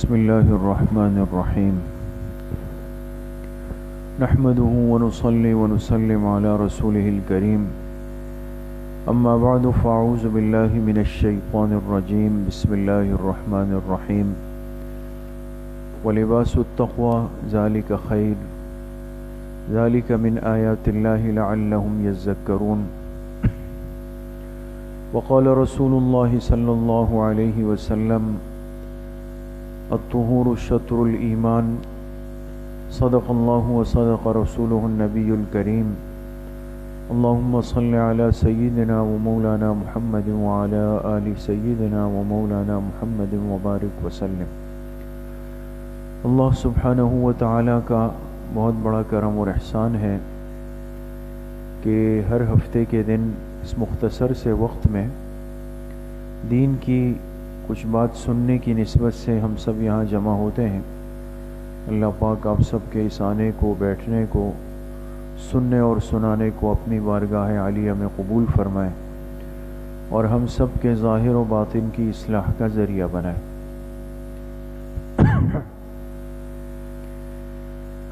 بسم الله الرحمن الرحيم نحمده ونصلي ونسلم على رسوله الكريم أما بعد فأعوذ بالله من الشيطان الرجيم بسم الله الرحمن الرحيم ولباس التقوى ذلك خير ذلك من آيات الله لعلهم يذكرون وقال رسول الله صلى الله عليه وسلم الطهور شطر الإيمان صدق الله وصدق رسوله النبي الكريم اللهم صل على سيدنا ومولانا محمد وعلى آل سيدنا ومولانا محمد وبارك وسلم۔ اللہ سبحانہ و تعالیٰ کا بہت بڑا کرم اور احسان ہے کہ ہر ہفتے کے دن اس مختصر سے وقت میں دین کی کچھ بات سننے کی نسبت سے ہم سب یہاں جمع ہوتے ہیں۔ اللہ پاک آپ سب کے اس آنے کو، بیٹھنے کو، سننے اور سنانے کو اپنی بارگاہ عالیہ میں قبول فرمائے اور ہم سب کے ظاہر و باطن کی اصلاح کا ذریعہ بنائے۔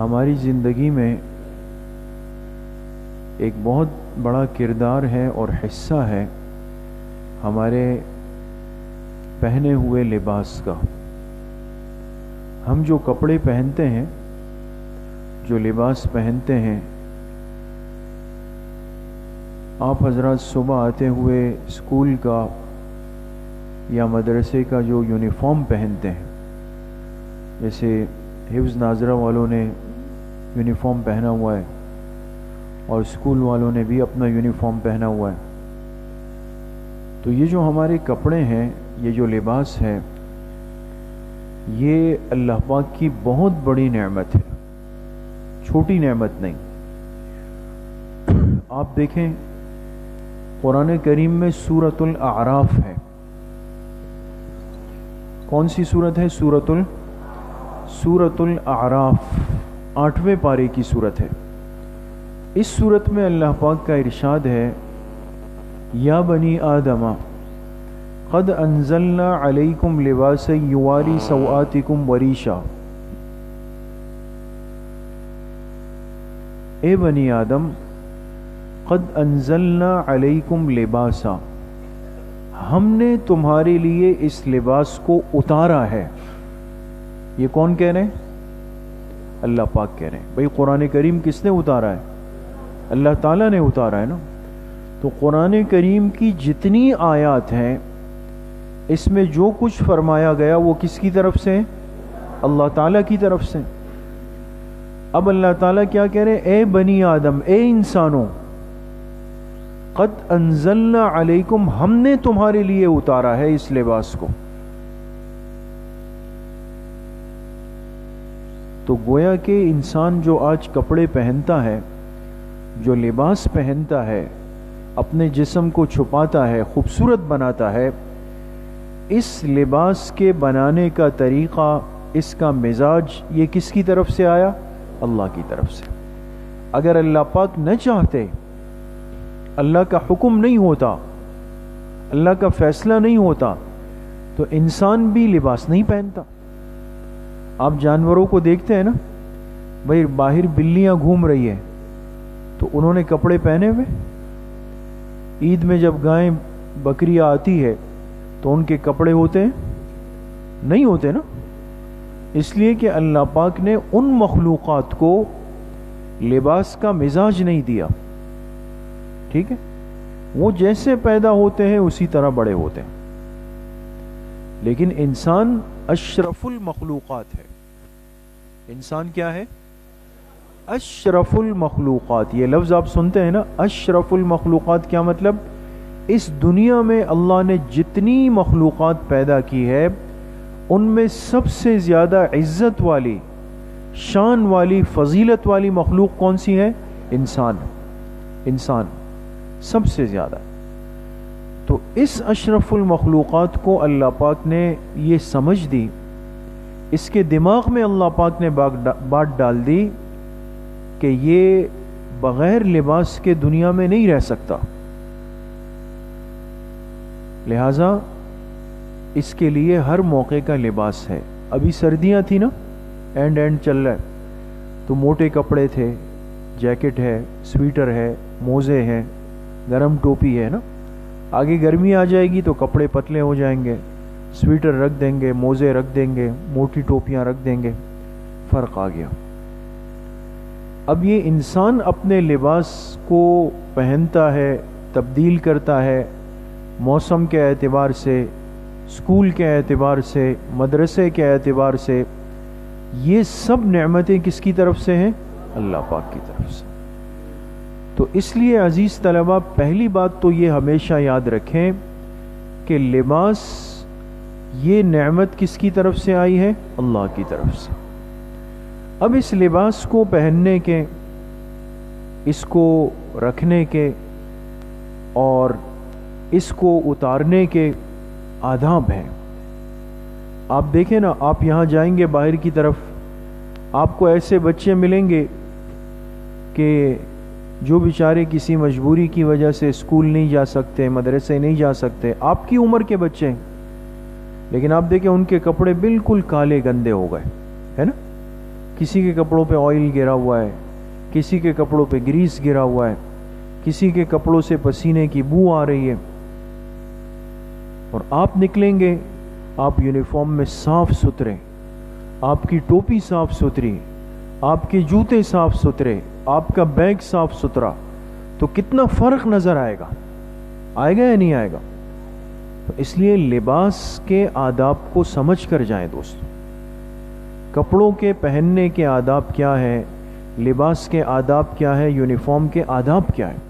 ہماری زندگی میں ایک بہت بڑا کردار ہے اور حصہ ہے ہمارے پہنے ہوئے لباس کا۔ ہم جو کپڑے پہنتے ہیں، جو لباس پہنتے ہیں، آپ حضرات صبح آتے ہوئے اسکول کا یا مدرسے کا جو یونیفارم پہنتے ہیں، جیسے حفظ ناظرہ والوں نے یونیفارم پہنا ہوا ہے اور اسکول والوں نے بھی اپنا یونیفارم پہنا ہوا ہے، تو یہ جو ہمارے کپڑے ہیں، یہ جو لباس ہے، یہ اللہ پاک کی بہت بڑی نعمت ہے، چھوٹی نعمت نہیں۔ آپ دیکھیں قرآن کریم میں سورۃ الاعراف ہے۔ کون سی سورت ہے؟ سورۃ الاعراف، 8ویں پارے کی سورت ہے۔ اس سورت میں اللہ پاک کا ارشاد ہے، یا بنی آدم قد انزلنا علیکم لباسا یواری سوآتکم وریشا۔ اے بنی آدم، قد انزلنا علیکم لباسا، ہم نے تمہارے لیے اس لباس کو اتارا ہے۔ یہ کون کہہ رہے ہیں؟ اللہ پاک کہہ رہے ہیں۔ بھئی قرآن کریم کس نے اتارا ہے؟ اللہ تعالیٰ نے اتارا ہے نا۔ تو قرآن کریم کی جتنی آیات ہیں، اس میں جو کچھ فرمایا گیا وہ کس کی طرف سے؟ اللہ تعالیٰ کی طرف سے۔ اب اللہ تعالیٰ کیا کہہ رہے ہیں؟ اے بنی آدم، اے انسانوں، قد انزلنا علیکم، ہم نے تمہارے لیے اتارا ہے اس لباس کو۔ تو گویا کہ انسان جو آج کپڑے پہنتا ہے، جو لباس پہنتا ہے، اپنے جسم کو چھپاتا ہے، خوبصورت بناتا ہے، اس لباس کے بنانے کا طریقہ، اس کا مزاج، یہ کس کی طرف سے آیا؟ اللہ کی طرف سے۔ اگر اللہ پاک نہ چاہتے، اللہ کا حکم نہیں ہوتا، اللہ کا فیصلہ نہیں ہوتا، تو انسان بھی لباس نہیں پہنتا۔ آپ جانوروں کو دیکھتے ہیں نا، بھئی باہر بلیاں گھوم رہی ہیں تو انہوں نے کپڑے پہنے ہوئے؟ عید میں جب گائیں بکریاں آتی ہے تو ان کے کپڑے ہوتے ہیں؟ نہیں ہوتے نا۔ اس لیے کہ اللہ پاک نے ان مخلوقات کو لباس کا مزاج نہیں دیا، ٹھیک ہے؟ وہ جیسے پیدا ہوتے ہیں اسی طرح بڑے ہوتے ہیں۔ لیکن انسان اشرف المخلوقات ہے۔ انسان کیا ہے؟ اشرف المخلوقات۔ یہ لفظ آپ سنتے ہیں نا، اشرف المخلوقات، کیا مطلب؟ اس دنیا میں اللہ نے جتنی مخلوقات پیدا کی ہے، ان میں سب سے زیادہ عزت والی، شان والی، فضیلت والی مخلوق کون سی ہے؟ انسان۔ انسان سب سے زیادہ۔ تو اس اشرف المخلوقات کو اللہ پاک نے یہ سمجھ دی، اس کے دماغ میں اللہ پاک نے بات ڈال دی کہ یہ بغیر لباس کے دنیا میں نہیں رہ سکتا، لہذا اس کے لیے ہر موقع کا لباس ہے۔ ابھی سردیاں تھی نا، اینڈ چل رہا ہے، تو موٹے کپڑے تھے، جیکٹ ہے، سویٹر ہے، موزے ہیں، گرم ٹوپی ہے نا. آگے گرمی آ جائے گی تو کپڑے پتلے ہو جائیں گے، سویٹر رکھ دیں گے، موزے رکھ دیں گے، موٹی ٹوپیاں رکھ دیں گے. فرق آ گیا. اب یہ انسان اپنے لباس کو پہنتا ہے، تبدیل کرتا ہے، موسم کے اعتبار سے، اسکول کے اعتبار سے، مدرسے کے اعتبار سے. یہ سب نعمتیں کس کی طرف سے ہیں؟ اللہ پاک کی طرف سے. تو اس لیے عزیز طلبہ، پہلی بات تو یہ ہمیشہ یاد رکھیں کہ لباس یہ نعمت کس کی طرف سے آئی ہے؟ اللہ کی طرف سے. اب اس لباس کو پہننے کے، اس کو رکھنے کے اور اس کو اتارنے کے آداب ہیں. آپ دیکھیں نا، آپ یہاں جائیں گے باہر کی طرف، آپ کو ایسے بچے ملیں گے کہ جو بیچارے کسی مجبوری کی وجہ سے اسکول نہیں جا سکتے، مدرسے نہیں جا سکتے، آپ کی عمر کے بچے ہیں، لیکن آپ دیکھیں ان کے کپڑے بالکل کالے گندے ہو گئے، ہے نا. کسی کے کپڑوں پہ آئل گرا ہوا ہے، کسی کے کپڑوں پہ گریس گرا ہوا ہے، کسی کے کپڑوں سے پسینے کی بو آ رہی ہے. اور آپ نکلیں گے، آپ یونیفارم میں صاف ستھرے، آپ کی ٹوپی صاف ستھری، آپ کے جوتے صاف ستھرے، آپ کا بیگ صاف ستھرا، تو کتنا فرق نظر آئے گا یا نہیں آئے گا؟ تو اس لیے لباس کے آداب کو سمجھ کر جائیں دوستو. کپڑوں کے پہننے کے آداب کیا ہے، لباس کے آداب کیا ہے، یونیفارم کے آداب کیا ہے.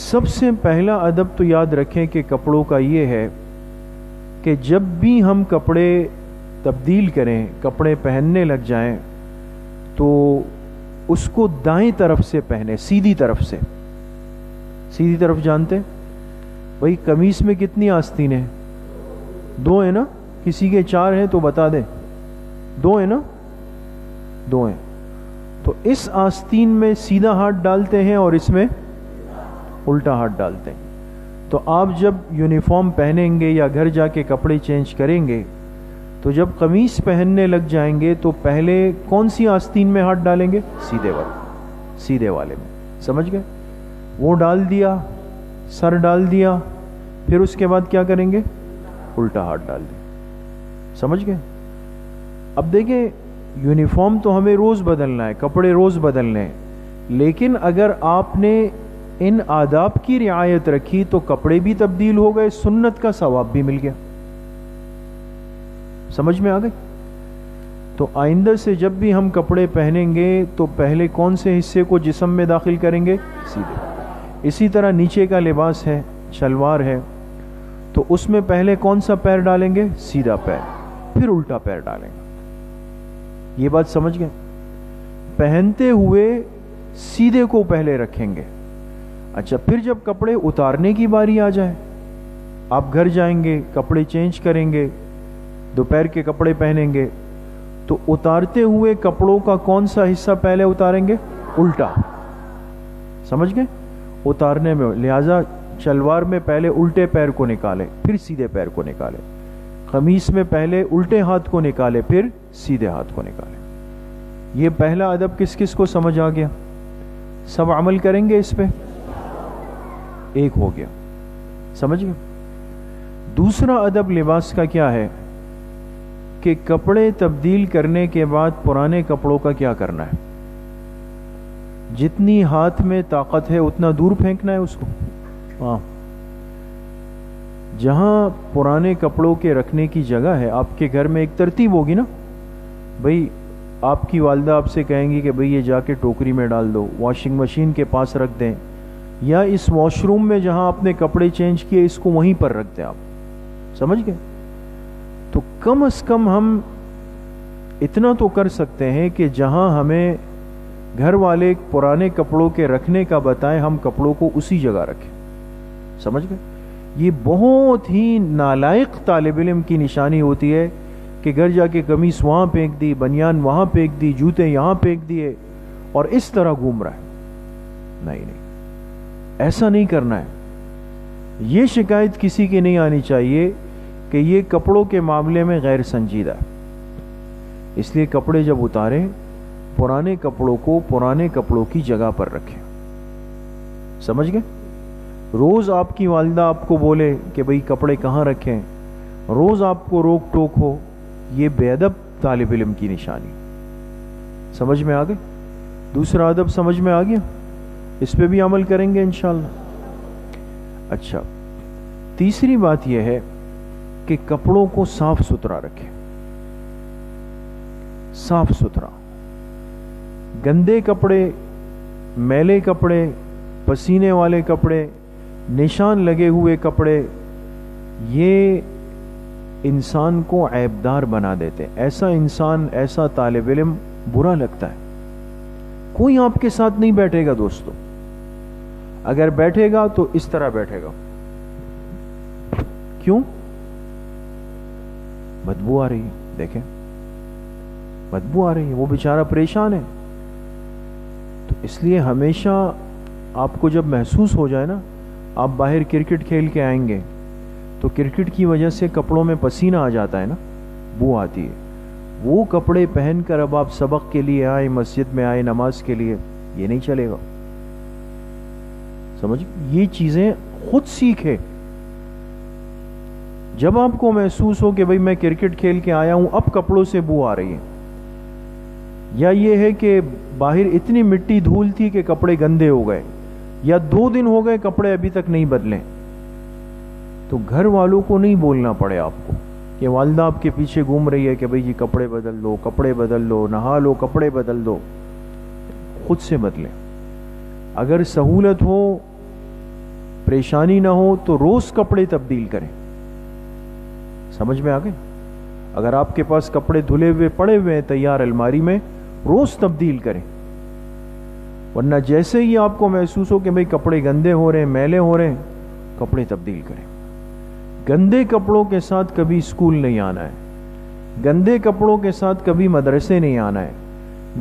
سب سے پہلا ادب تو یاد رکھیں کہ کپڑوں کا یہ ہے کہ جب بھی ہم کپڑے تبدیل کریں، کپڑے پہننے لگ جائیں، تو اس کو دائیں طرف سے پہنے، سیدھی طرف سے. سیدھی طرف جانتے بھئی قمیص میں کتنی آستین ہیں؟ 2 ہیں نا؟ کسی کے 4 ہیں تو بتا دیں. 2 ہیں نا؟ 2 ہیں. تو اس آستین میں سیدھا ہاتھ ڈالتے ہیں اور اس میں الٹا ہاتھ ڈالتے ہیں. تو آپ جب یونیفارم پہنیں گے یا گھر جا کے کپڑے چینج کریں گے، تو جب قمیص پہننے لگ جائیں گے تو پہلے کون سی آستین میں ہاتھ ڈالیں گے؟ سیدھے والے میں. سمجھ گئے؟ وہ ڈال دیا، سر ڈال دیا، پھر اس کے بعد کیا کریں گے؟ الٹا ہاتھ ڈال دیا. سمجھ گئے؟ اب دیکھیں، یونیفارم تو ہمیں روز بدلنا ہے، کپڑے روز بدلنے ہیں، لیکن اگر آپ نے ان آداب کی رعایت رکھی تو کپڑے بھی تبدیل ہو گئے، سنت کا ثواب بھی مل گیا. سمجھ میں آ گئی؟ تو آئندہ سے جب بھی ہم کپڑے پہنیں گے تو پہلے کون سے حصے کو جسم میں داخل کریں گے؟ سیدھے. اسی طرح نیچے کا لباس ہے، شلوار ہے، تو اس میں پہلے کون سا پیر ڈالیں گے؟ سیدھا پیر، پھر الٹا پیر ڈالیں گے. یہ بات سمجھ گئے؟ پہنتے ہوئے سیدھے کو پہلے رکھیں گے. اچھا، پھر جب کپڑے اتارنے کی باری آ جائے، آپ گھر جائیں گے، کپڑے چینج کریں گے، دوپہر کے کپڑے پہنیں گے، تو اتارتے ہوئے کپڑوں کا کون سا حصہ پہلے اتاریں گے؟ الٹا. سمجھ گئے؟ اتارنے میں، لہذا شلوار میں پہلے الٹے پیر کو نکالے، پھر سیدھے پیر کو نکالے. قمیص میں پہلے الٹے ہاتھ کو نکالے، پھر سیدھے ہاتھ کو نکالے. یہ پہلا ادب کس کس کو سمجھ آ گیا؟ سب عمل کریں گے اس پہ؟ ایک ہو گیا. سمجھ گئے؟ دوسرا ادب لباس کا کیا ہے کہ کپڑے تبدیل کرنے کے بعد پرانے کپڑوں کا کیا کرنا ہے؟ جتنی ہاتھ میں طاقت ہے اتنا دور پھینکنا ہے اس کو. ہاں، جہاں پرانے کپڑوں کے رکھنے کی جگہ ہے، آپ کے گھر میں ایک ترتیب ہوگی نا، بھئی آپ کی والدہ آپ سے کہیں گی کہ بھئی یہ جا کے ٹوکری میں ڈال دو، واشنگ مشین کے پاس رکھ دیں، یا اس واش روم میں جہاں آپ نے کپڑے چینج کیے اس کو وہیں پر رکھ دیں. آپ سمجھ گئے؟ تو کم از کم ہم اتنا تو کر سکتے ہیں کہ جہاں ہمیں گھر والے پرانے کپڑوں کے رکھنے کا بتائیں، ہم کپڑوں کو اسی جگہ رکھیں. سمجھ گئے؟ یہ بہت ہی نالائق طالب علم کی نشانی ہوتی ہے کہ گھر جا کے قمیص وہاں پھینک دی، بنیان وہاں پھینک دی، جوتے یہاں پھینک دیے اور اس طرح گھوم رہا ہے. نہیں، ایسا نہیں کرنا ہے. یہ شکایت کسی کی نہیں آنی چاہیے کہ یہ کپڑوں کے معاملے میں غیر سنجیدہ ہے، اس لیے کپڑے جب اتاریں پرانے کپڑوں کو پرانے کپڑوں کی جگہ پر رکھیں. سمجھ گئے؟ روز آپ کی والدہ آپ کو بولے کہ بھئی کپڑے کہاں رکھیں، روز آپ کو روک ٹوک ہو، یہ بے ادب طالب علم کی نشانی. سمجھ میں آ گئی؟ دوسرا ادب سمجھ میں آ گیا؟ اس پہ بھی عمل کریں گے انشاءاللہ. اچھا، تیسری بات یہ ہے کہ کپڑوں کو صاف ستھرا رکھیں. صاف ستھرا، گندے کپڑے، میلے کپڑے، پسینے والے کپڑے، نشان لگے ہوئے کپڑے، یہ انسان کو عیبدار بنا دیتے. ایسا انسان، ایسا طالب علم برا لگتا ہے. کوئی آپ کے ساتھ نہیں بیٹھے گا دوستو، اگر بیٹھے گا تو اس طرح بیٹھے گا. کیوں؟ بدبو آ رہی ہے، دیکھیں بدبو آ رہی ہے، وہ بیچارہ پریشان ہے. تو اس لیے ہمیشہ آپ کو جب محسوس ہو جائے نا، آپ باہر کرکٹ کھیل کے آئیں گے تو کرکٹ کی وجہ سے کپڑوں میں پسینہ آ جاتا ہے نا، بو آتی ہے. وہ کپڑے پہن کر اب آپ سبق کے لیے آئے، مسجد میں آئے نماز کے لیے، یہ نہیں چلے گا. سمجھ؟ یہ چیزیں خود سیکھے. جب آپ کو محسوس ہو کہ بھئی میں کرکٹ کھیل کے آیا ہوں، اب کپڑوں سے بو آ رہی ہے، یا یہ ہے کہ باہر اتنی مٹی دھول تھی کہ کپڑے گندے ہو گئے، یا 2 دن ہو گئے کپڑے ابھی تک نہیں بدلے، تو گھر والوں کو نہیں بولنا پڑے آپ کو کہ والدہ آپ کے پیچھے گھوم رہی ہے کہ بھئی یہ کپڑے بدل دو، کپڑے بدل دو، نہا لو، کپڑے بدل دو. خود سے بدلیں. اگر سہولت ہو، پریشانی نہ ہو تو روز کپڑے تبدیل کریں. سمجھ میں آ گئے؟ اگر آپ کے پاس کپڑے دھلے ہوئے پڑے ہوئے ہیں تیار الماری میں، روز تبدیل کریں. ورنہ جیسے ہی آپ کو محسوس ہو کہ بھئی کپڑے گندے ہو رہے ہیں، میلے ہو رہے ہیں، کپڑے تبدیل کریں. گندے کپڑوں کے ساتھ کبھی اسکول نہیں آنا ہے، گندے کپڑوں کے ساتھ کبھی مدرسے نہیں آنا ہے،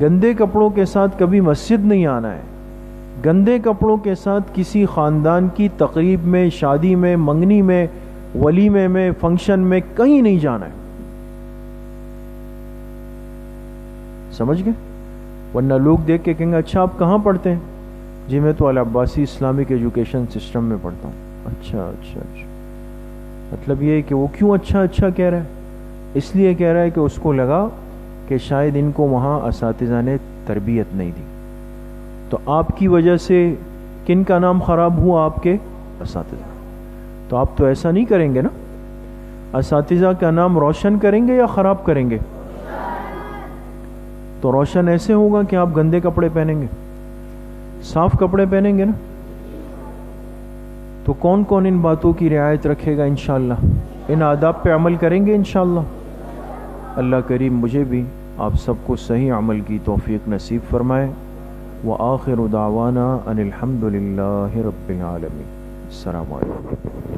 گندے کپڑوں کے ساتھ کبھی مسجد نہیں آنا ہے، گندے کپڑوں کے ساتھ کسی خاندان کی تقریب میں، شادی میں، منگنی میں، ولیمے میں، فنکشن میں کہیں نہیں جانا ہے. سمجھ گئے؟ ورنہ لوگ دیکھ کے کہیں گے اچھا آپ کہاں پڑھتے ہیں؟ جی میں تو العباسی اسلامک ایجوکیشن سسٹم میں پڑھتا ہوں. اچھا اچھا اچھا. مطلب یہ ہے کہ وہ کیوں اچھا اچھا کہہ رہا ہے؟ اس لیے کہہ رہا ہے کہ اس کو لگا کہ شاید ان کو وہاں اساتذہ نے تربیت نہیں دی. تو آپ کی وجہ سے کن کا نام خراب ہوا؟ آپ کے اساتذہ. تو آپ تو ایسا نہیں کریں گے نا، اساتذہ کا نام روشن کریں گے یا خراب کریں گے؟ تو روشن ایسے ہوگا کہ آپ گندے کپڑے پہنیں گے، صاف کپڑے پہنیں گے نا. تو کون کون ان باتوں کی رعایت رکھے گا انشاءاللہ؟ ان آداب پہ عمل کریں گے انشاءاللہ. اللہ کریم مجھے بھی آپ سب کو صحیح عمل کی توفیق نصیب فرمائے. وآخر دعوانا ان الحمد للہ رب العالمین. السلام علیکم.